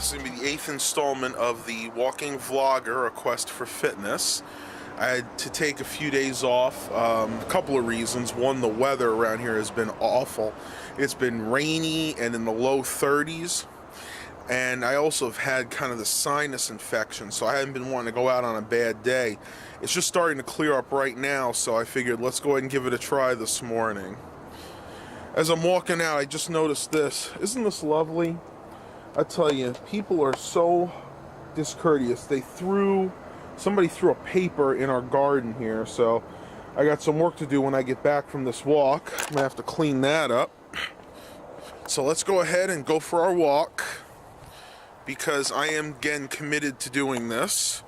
This is going to be the 8th installment of the Walking Vlogger, A Quest for Fitness. I had to take a few days off, a couple of reasons. One, the weather around here has been awful. It's been rainy and in the low 30s. And I also have had kind of the sinus infection, so I haven't been wanting to go out on a bad day. It's just starting to clear up right now, so I figured let's go ahead and give it a try this morning. As I'm walking out, I just noticed this. Isn't this lovely? I tell you, people are so discourteous. Somebody threw a paper in our garden here, so I got some work to do when I get back from this walk. I'm gonna have to clean that up. So let's go ahead and go for our walk, because I am again committed to doing this.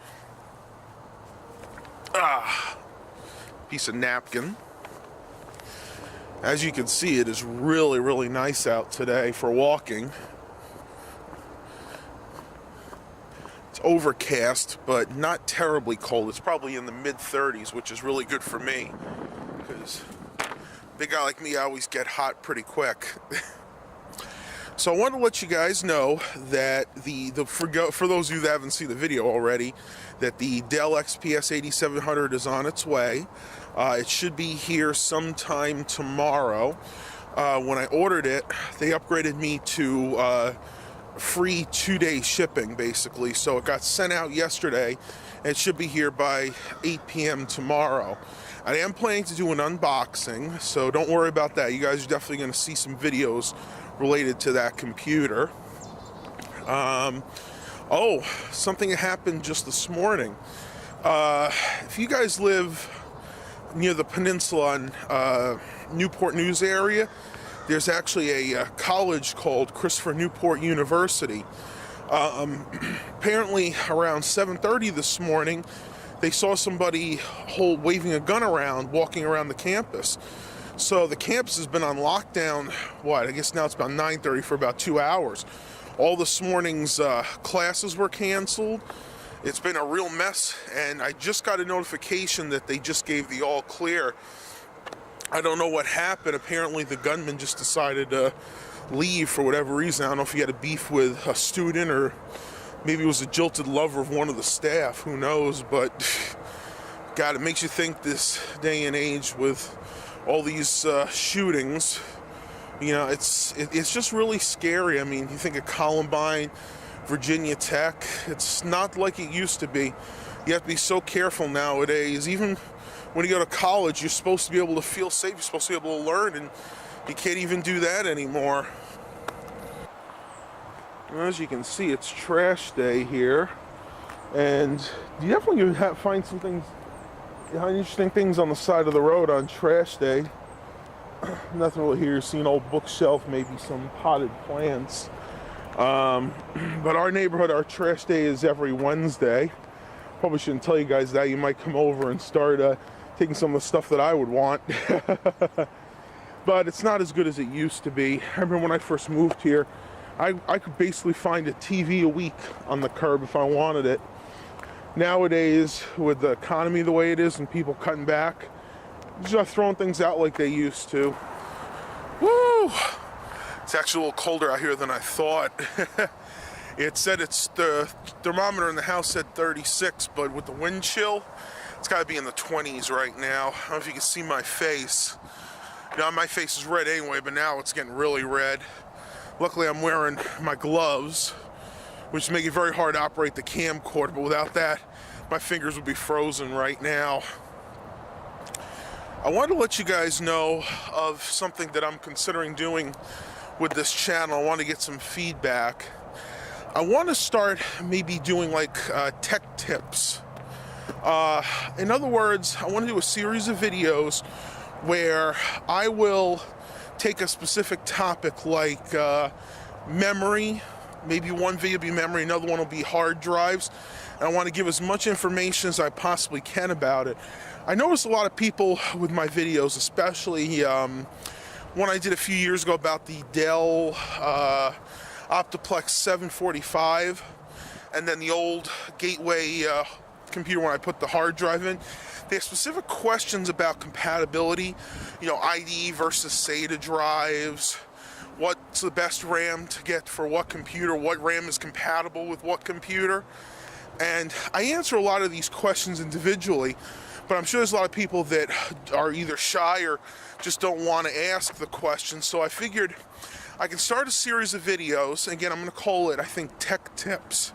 Piece of napkin. As you can see, it is really, really nice out today for walking. It's overcast, but not terribly cold. It's probably in the mid-30s, which is really good for me, because a big guy like me, I always get hot pretty quick. So I want to let you guys know that for those of you that haven't seen the video already, that the Dell XPS 8700 is on its way. It should be here sometime tomorrow. When I ordered it, they upgraded me to free 2-day shipping, basically. So it got sent out yesterday, and it should be here by 8 p.m. tomorrow. I am planning to do an unboxing, so don't worry about that. You guys are definitely going to see some videos related to that computer. Something happened just this morning. If you guys live near the peninsula in Newport News area, there's actually a college called Christopher Newport University. Apparently around 7:30 this morning, they saw somebody waving a gun around, walking around the campus. So the campus has been on lockdown, I guess now it's about 9:30, for about 2 hours. All this morning's classes were canceled. It's been a real mess, and I just got a notification that they just gave the all clear. I don't know what happened. Apparently the gunman just decided to leave for whatever reason. I don't know if he had a beef with a student, or maybe it was a jilted lover of one of the staff. Who knows? But God, it makes you think this day and age with all these shootings. You know, it's just really scary. I mean, you think of Columbine, Virginia Tech. It's not like it used to be. You have to be so careful nowadays. Even when you go to college, you're supposed to be able to feel safe. You're supposed to be able to learn, and you can't even do that anymore. As you can see, it's trash day here, and you definitely find some things, interesting things on the side of the road on trash day. Nothing really here. See an old bookshelf, maybe some potted plants. But our neighborhood, our trash day is every Wednesday. Probably shouldn't tell you guys that. You might come over and start taking some of the stuff that I would want. But it's not as good as it used to be. I remember when I first moved here, I could basically find a TV a week on the curb if I wanted it. Nowadays, with the economy the way it is and people cutting back, just not throwing things out like they used to. Woo! It's actually a little colder out here than I thought. It said the thermometer in the house said 36, but with the wind chill, it's got to be in the 20s right now. I don't know if you can see my face. You know, my face is red anyway, but now it's getting really red. Luckily, I'm wearing my gloves, which make it very hard to operate the camcorder, but without that, my fingers would be frozen right now. I wanted to let you guys know of something that I'm considering doing with this channel. I want to get some feedback. I want to start maybe doing like tech tips. In other words, I want to do a series of videos where I will take a specific topic like memory. Maybe one video will be memory, another one will be hard drives. And I want to give as much information as I possibly can about it. I noticed a lot of people with my videos, especially one I did a few years ago about the Dell Optiplex 745, and then the old Gateway computer when I put the hard drive in. They have specific questions about compatibility, you know, IDE versus SATA drives, what's the best RAM to get for what computer, what RAM is compatible with what computer. And I answer a lot of these questions individually, but I'm sure there's a lot of people that are either shy or just don't want to ask the question. So I figured I can start a series of videos. Again, I'm going to call it, I think, Tech Tips.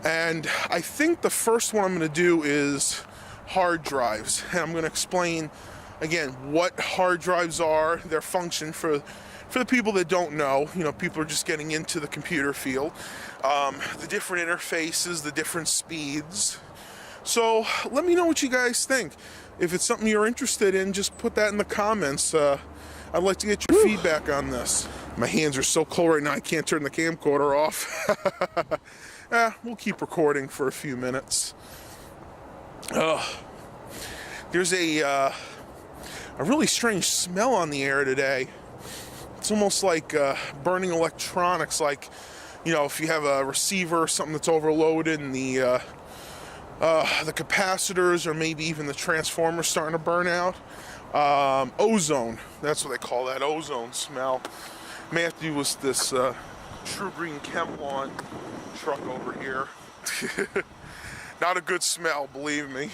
And I think the first one I'm going to do is hard drives. And I'm going to explain, again, what hard drives are, their function for the people that don't know. You know, people are just getting into the computer field. The different interfaces, the different speeds. So let me know what you guys think. If it's something you're interested in, just put that in the comments. I'd like to get your feedback on this. My hands are so cold right now, I can't turn the camcorder off. We'll keep recording for a few minutes. There's a really strange smell on the air today. It's almost like burning electronics, like, you know, if you have a receiver or something that's overloaded and the capacitors or maybe even the transformers starting to burn out. Ozone, that's what they call that, ozone smell. Matthew was this True Green Kemlon truck over here. Not a good smell, believe me.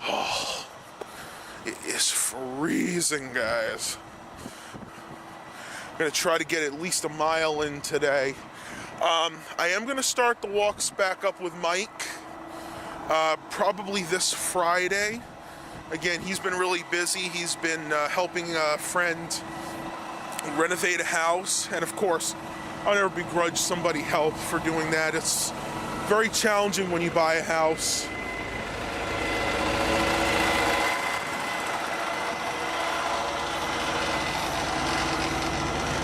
Oh, it is freezing, guys. I'm gonna try to get at least a mile in today. I am gonna start the walks back up with Mike. Probably this Friday. Again, he's been really busy. He's been helping a friend renovate a house. And of course, I'll never begrudge somebody help for doing that. It's very challenging when you buy a house.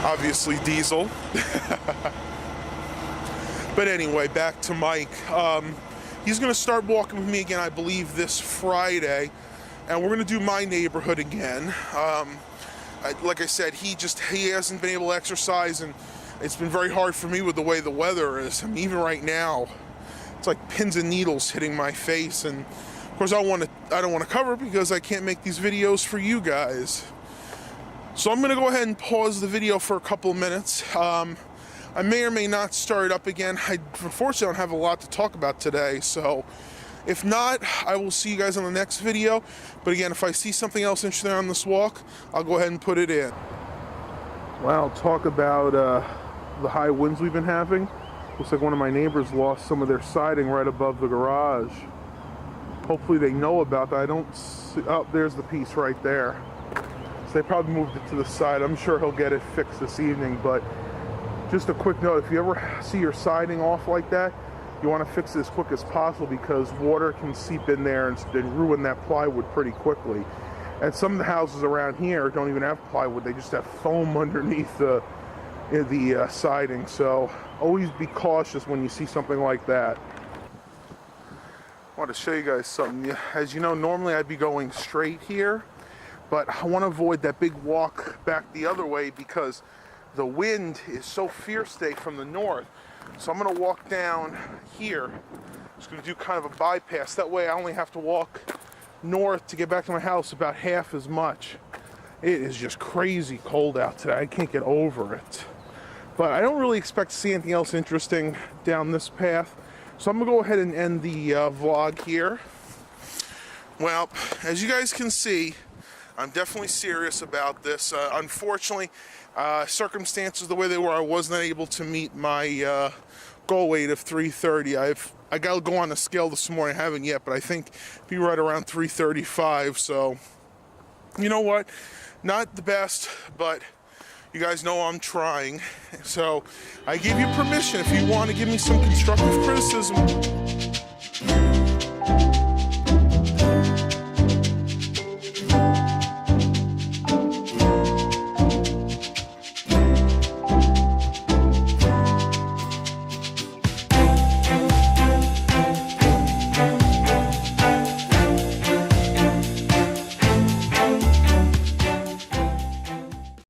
Obviously diesel. But anyway, back to Mike. He's going to start walking with me again, I believe, this Friday, and we're going to do my neighborhood again. Like I said, he hasn't been able to exercise, and it's been very hard for me with the way the weather is. I mean, even right now, it's like pins and needles hitting my face, and of course, I don't want to cover it because I can't make these videos for you guys. So I'm going to go ahead and pause the video for a couple of minutes. I may or may not start it up again. I unfortunately don't have a lot to talk about today, so if not, I will see you guys on the next video. But again, if I see something else interesting on this walk, I'll go ahead and put it in. Well, talk about the high winds we've been having. Looks like one of my neighbors lost some of their siding right above the garage. Hopefully they know about that. I don't see, oh, there's the piece right there. So they probably moved it to the side. I'm sure he'll get it fixed this evening, but just a quick note, if you ever see your siding off like that, you want to fix it as quick as possible because water can seep in there and ruin that plywood pretty quickly. And some of the houses around here don't even have plywood, they just have foam underneath the siding. So always be cautious when you see something like that. I want to show you guys something. As you know, normally I'd be going straight here, but I want to avoid that big walk back the other way because the wind is so fierce today from the north. So I'm going to walk down here. Just going to do kind of a bypass. That way I only have to walk north to get back to my house about half as much. It is just crazy cold out today. I can't get over it. But I don't really expect to see anything else interesting down this path. So I'm going to go ahead and end the vlog here. Well, as you guys can see, I'm definitely serious about this. Unfortunately, circumstances the way they were, I was not able to meet my goal weight of 330. I got to go on the scale this morning. I haven't yet, but I think be right around 335. So, you know what? Not the best, but you guys know I'm trying. So, I give you permission if you want to give me some constructive criticism.